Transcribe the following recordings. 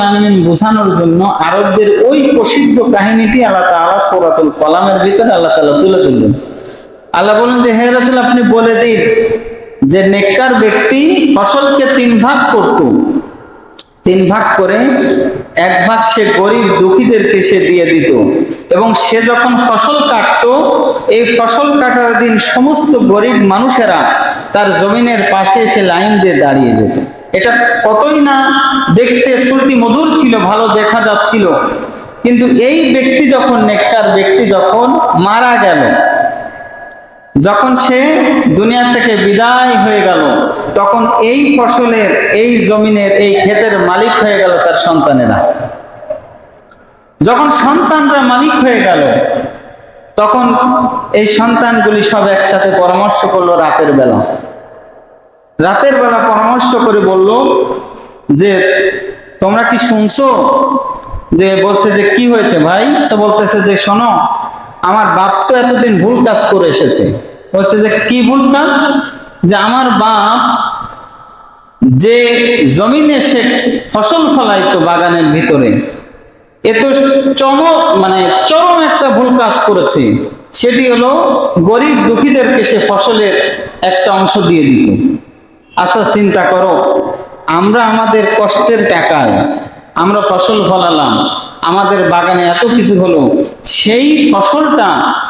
আলামিন বোঝানোর জন্য আরবদের ওই প্রসিদ্ধ কাহিনীটি আল্লাহ তাআলা সূরাতুল কলামের ভিতরে আল্লাহ তাআলা তুলে ধরলেন। আল্লাহ বলেন যে হে রাসূল, আপনি বলে দিন যে নেককার ব্যক্তি ফসলকে 3 ভাগ করত, 3 ভাগ করে 1 ভাগ সে গরিব দুঃখীদেরকে সে দিয়ে দিত, এবং সে যখন ফসল কাটতো, এই ফসল কাটার দিন সমস্ত গরিব মানুষেরা তার জমিনের পাশে এসে লাইন দিয়ে দাঁড়িয়ে যেত। এটা কতই না দেখতে শ্রুতি মধুর ছিল, ভালো দেখা যাচ্ছিল। কিন্তু এই ব্যক্তি যখন, নেককার ব্যক্তি যখন মারা গেল, যখন সে দুনিয়া থেকে বিদায় হয়ে গেল, তখন এই ফসলের, এই জমিনের, এই ক্ষেতের মালিক হয়ে গেল তার সন্তানেরা। যখন সন্তানরা মালিক হয়ে গেল, তখন এই সন্তানগুলি সব একসাথে পরামর্শ করলো রাতের বেলা পরামর্শ করে বলল যে তোমরা কি শুনছো? যে বলছে যে কি হয়েছে ভাই? তো বলতেছে যে শোনো, আমার বাপ তো এতদিন ভুল কাজ করে এসেছে। বলছে যে কি ভুল কাজ? যে আমার বাপ যে জমিনে সে ফসল ফলাইতো বাগানের ভিতরে, এ তো চরম একটা ভুল কাজ করেছে। সেটি হলো গরিব দুঃখীদেরকে সে ফসলের একটা অংশ দিয়ে দিত। আচ্ছা চিন্তা করো, আমরা আমাদের কষ্টের টাকায় আমরা ফসল ফলালাম, আমাদের বাগানে এত কিছু হলো, সেই ফসলটা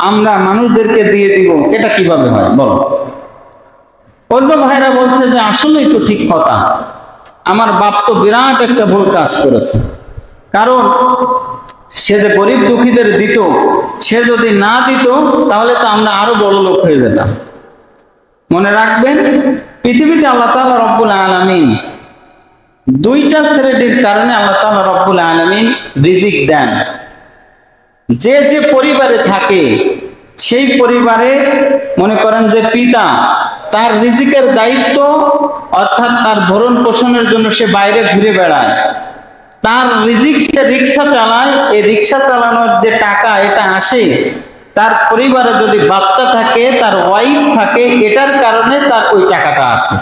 আমরা মানুষদেরকে দিয়ে দিব, এটা কিভাবে হয় বলো? অন্য ভাইরা বলছে যে আসলেই তো ঠিক কথা, আমার বাপ তো বিরাট একটা ভুল কাজ করেছে। কারণ সে যে গরিব দুঃখীদের দিত, সে যদি না দিত তাহলে তো আমরা আরো বড় লোক হয়ে যেতাম। মনে রাখবেন, পৃথিবীতে আল্লাহ তাআলা রব্বুল আলামিন 2টা শ্রেণীর কারণে আল্লাহ তাআলা রব্বুল আলামিন রিজিক দেন। যে যে পরিবারে থাকে, সেই পরিবারে মনে করেন যে পিতা, তার রিজিকের দায়িত্ব, অর্থাৎ তার ভরণ পোষণের জন্য সে বাইরে ঘুরে বেড়ায়, তার রিজিক সে রিক্সা চালায়, এই রিক্সা চালানোর যে টাকা এটা আসে, তার পরিবারে যদি বাচ্চা থাকে, তার ওয়াইফ থাকে, এটার কারণে তার ওই টাকাটা আসে।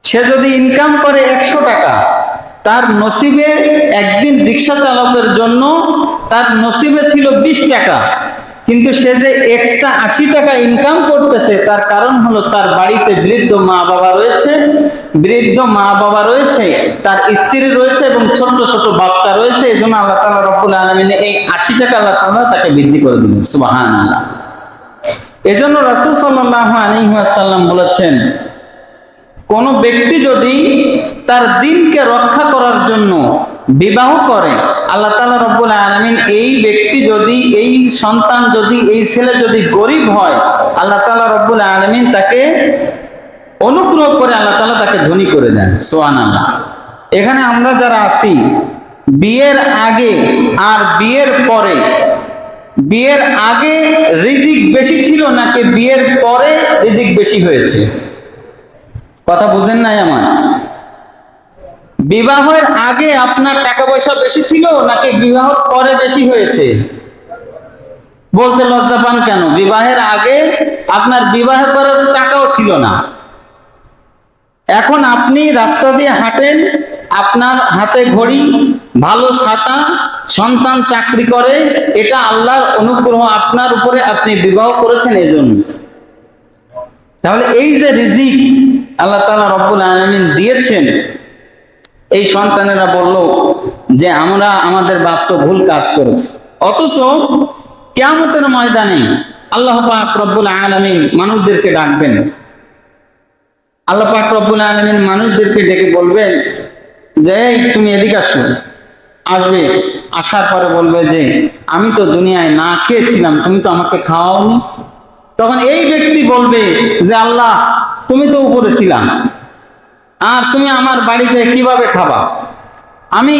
সে যদি ইনকাম করে 100 টাকা, তার নসিবে একদিন রিক্সা চালকের জন্য তার নসিবে ছিল 20 টাকা, কিন্তু সে যে এক্সট্রা 80 টাকা ইনকাম করতেছে, তার কারণ হলো তার বাড়িতে বৃদ্ধ মা বাবা রয়েছে, তার স্ত্রী রয়েছে এবং ছোট ছোট বাচ্চা রয়েছে। এই জন্য আল্লাহ তাআলা রব্বুল আলামিন এই 80 টাকা আল্লাহ তাআলা তাকে বৃদ্ধি করে দিলেন। সুবহানাল্লাহ। এজন্য রাসূল সাল্লাল্লাহু আলাইহি ওয়াসাল্লাম বলেছেন, কোন ব্যক্তি যদি তার দ্বীনকে রক্ষা করার জন্য বিবাহ করে, আল্লাহ তাআলা রব্বুল আলামিন এই ব্যক্তি যদি, এই সন্তান যদি, এই ছেলে যদি গরিব হয়, আল্লাহ তাআলা রব্বুল আলামিন তাকে অনুগ্রহ করে আল্লাহ তাআলা তাকে ধনী করে দেন। সুবহানাল্লাহ। এখানে আমরা যারা আছি, বিয়ের আগে আর বিয়ের পরে, বিয়ের আগে রিজিক বেশি ছিল নাকি বিয়ের পরে রিজিক বেশি হয়েছে? কথা বুঝেন নাই আমার? বিবাহের আগে আপনার টাকা পয়সা বেশি ছিল নাকি বিবাহের পরে বেশি হয়েছে? বলতে লজ্জা পান কেন? বিবাহের আগে আপনার বিবাহের পরে টাকাও ছিল না। এখন আপনি রাস্তা দিয়ে হাঁটেন, আপনার হাতে ঘড়ি, ভালো ছাতা, সন্তান চাকরি করে, এটা আল্লাহর অনুগ্রহ আপনার উপরে, আপনি বিবাহ করেছেন এজন্য। তাহলে এই যে রিজিক আল্লাহ তাআলা রব্বুল আলামিন দিয়েছেন, এই সন্তানেরা বলল যে আমরা, আমাদের বাপ তো ভুল কাজ করেছে। অথচ কিয়ামতের ময়দানে আল্লাহ পাক রব্বুল আলামিন মানুষদেরকে ডাকবেন। আল্লাহ পাক রব্বুল আলামিন মানুষদেরকে ডেকে বলবেন যে তুমি এদিকে আসো। আসবে, আসার পরে বলবে যে আমি তো দুনিয়ায় না খেয়েছিলাম, তুমি তো আমাকে খাওয়াওনি। তখন এই ব্যক্তি বলবে যে আল্লাহ, তুমি তো উপরে ছিলাম, আর তুমি আমার বাড়িতে কিভাবে খাবা? আমি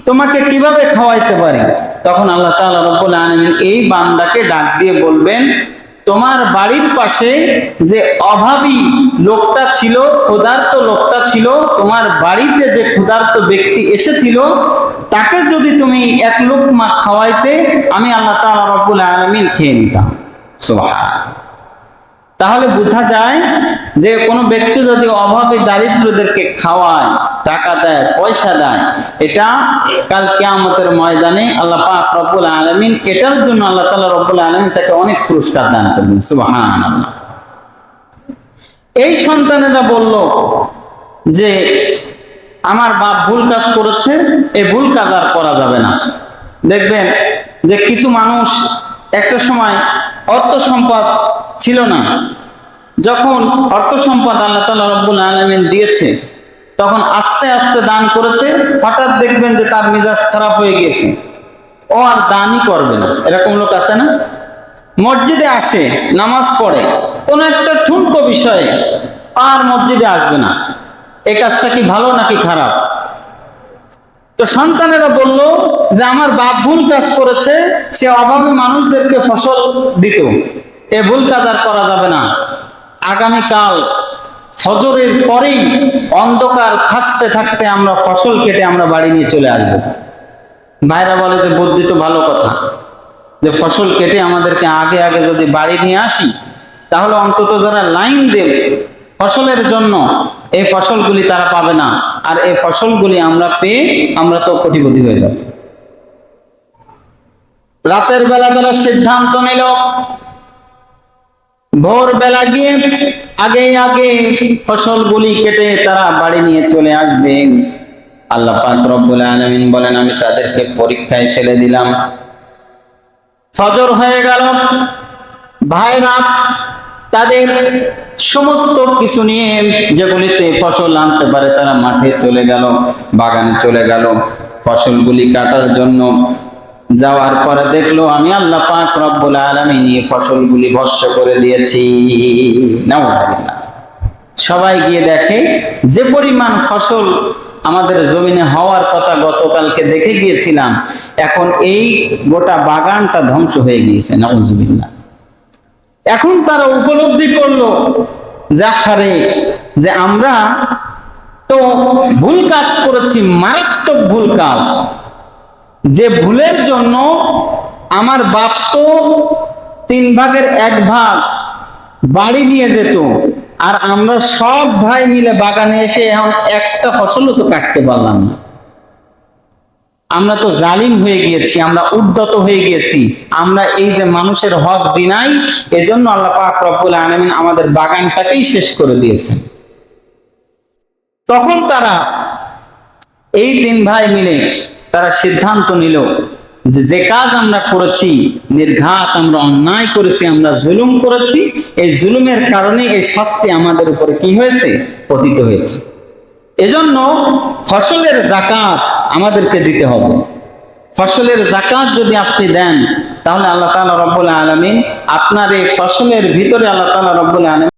তোমাকে কিভাবে খাওয়াইতে পারি? তখন আল্লাহ তাআলা রব্বুল আলামিন এই বান্দাকে ডাক দিয়ে বলবেন, তোমার বাড়ির পাশে যে অভাবী লোকটা ছিল, ক্ষুধার্ত লোকটা ছিল, তোমার বাড়িতে যে ক্ষুধার্ত ব্যক্তি এসেছিল, তাকে যদি তুমি 1 লোকমা খাওয়াইতে, আমি আল্লাহ তাআলা রব্বুল আলামিন খেয়ে নিতাম। সুবহানাল্লাহ। তাহলে বোঝা যায় যে কোনো ব্যক্তি যদি অভাবী দারিদ্রদেরকে খাওয়ায়, টাকা দেয়, পয়সা দেয়, এটা কাল কিয়ামতের ময়দানে আল্লাহ পাক রব্বুল আলামিন এটার জন্য আল্লাহ তাআলা রব্বুল আলামিন তাকে অনেক পুরস্কার দান করবেন। সুবহানাল্লাহ। এই সন্তানেরা বলল যে আমার বাপ ভুল কাজ করেছে, এই ভুল কাজ আর করা যাবে না। দেখবেন যে কিছু মানুষ একটা সময় অর্থ সম্পদ ছিল না, যখন অর্থ সম্পদ আল্লাহ তাআলা রব্বুল আলামিন দিয়েছে তখন আস্তে আস্তে দান করেছে, হঠাৎ দেখবেন যে তার মেজাজ খারাপ হয়ে গেছে, ও আর দানই করবে না। এরকম লোক আছে না? মসজিদে আসে, নামাজ পড়ে, কোন একটা ঠুনকো বিষয়ে আর মসজিদে আসবে না। এই কাজটা কি ভালো নাকি খারাপ? তো সন্তানেরা বলল যে আমার বাপ ভুল কাজ করেছে, সে অভাবী মানুষদেরকে ফসল দিত, এ ভুল কাজ আর করা যাবে না। আগামীকাল ফজরের পরেই অন্ধকার থাকতে থাকতে আমরা ফসল কেটে আমরা বাড়ি নিয়ে চলে আসবো। ভাইরা বলে যে বুদ্ধি তো ভালো কথা, যে ফসল কেটে আমাদেরকে আগে আগে যদি বাড়ি নিয়ে আসি তাহলে অন্তত যারা লাইন দেবে ফসলের জন্য এই ফসলগুলি তারা পাবে না, আর এই ফসলগুলি আমরা পেয়ে আমরা তো কোটিপতি হয়ে যাব। রাতের বেলা তারা সিদ্ধান্ত নিল ভোরবেলা গিয়ে আগে আগে ফসলগুলি কেটে তারা বাড়ি নিয়ে চলে আসবে। আল্লাহ পাক রব্বুল আলামিন বলেন আমি তাদেরকে পরীক্ষায় ফেলে দিলাম। ফজর হয়ে গেল, ভাইরা তাদের সমস্ত কিছু নিয়ে যেগুলিতে ফসল আনতে পারে তারা মাঠে চলে গেল, বাগানে চলে গেল ফসলগুলি কাটার জন্য। যাওয়ার পরে দেখলো আমি আল্লাহ পাক রব্বুল আলামিন এই ফসলগুলি ভস্ম করে দিয়েছি। নাউযুবিল্লাহ। সবাই গিয়ে দেখে যে পরিমাণ ফসল আমাদের জমিনে হওয়ার কথা গতকালকে দেখে গিয়েছিলাম, এখন এই গোটা বাগানটা ধ্বংস হয়ে গিয়েছে। নাউযুবিল্লাহ। এখন তারা উপলব্ধি করলো যাহারে যে আমরা তো ভুল কাজ করেছি, মারাত্মক ভুল কাজ, যে ভুলের জন্য আমার বাপ তো 3 ভাগের 1 ভাগ বাড়ি নিয়ে যেত, আর আমরা সব ভাই মিলে বাগানে এসে এখন একটা ফসলও তো কাটতে পারলাম না। আমরা তো জালিম হয়ে গিয়েছি, আমরা উদ্যত হয়ে গিয়েছি, আমরা এই যে মানুষের হক দিই নাই, এজন্য আল্লাহ পাক রব্বুল আলামিন আমাদের বাগানটাকেই শেষ করে দিয়েছেন। তখন তারা এই 3 ভাই মিলে তারা সিদ্ধান্ত নিল যে যে কাজ আমরা করেছি, নির্ঘাত আমরা অন্যায় করেছি, আমরা জুলুম করেছি, এই জুলুমের কারণে এই শাস্তি আমাদের উপরে কি হয়েছে? পতিত হয়েছে। এজন্য ফসলের যাকাত আমাদেরকে দিতে হবে। ফসলের যাকাত যদি আপনি দেন তাহলে আল্লাহ তাআলা রব্বুল আলামিন আপনার এই ফসলের ভিতরে আল্লাহ তাআলা রব্বুল আলামিন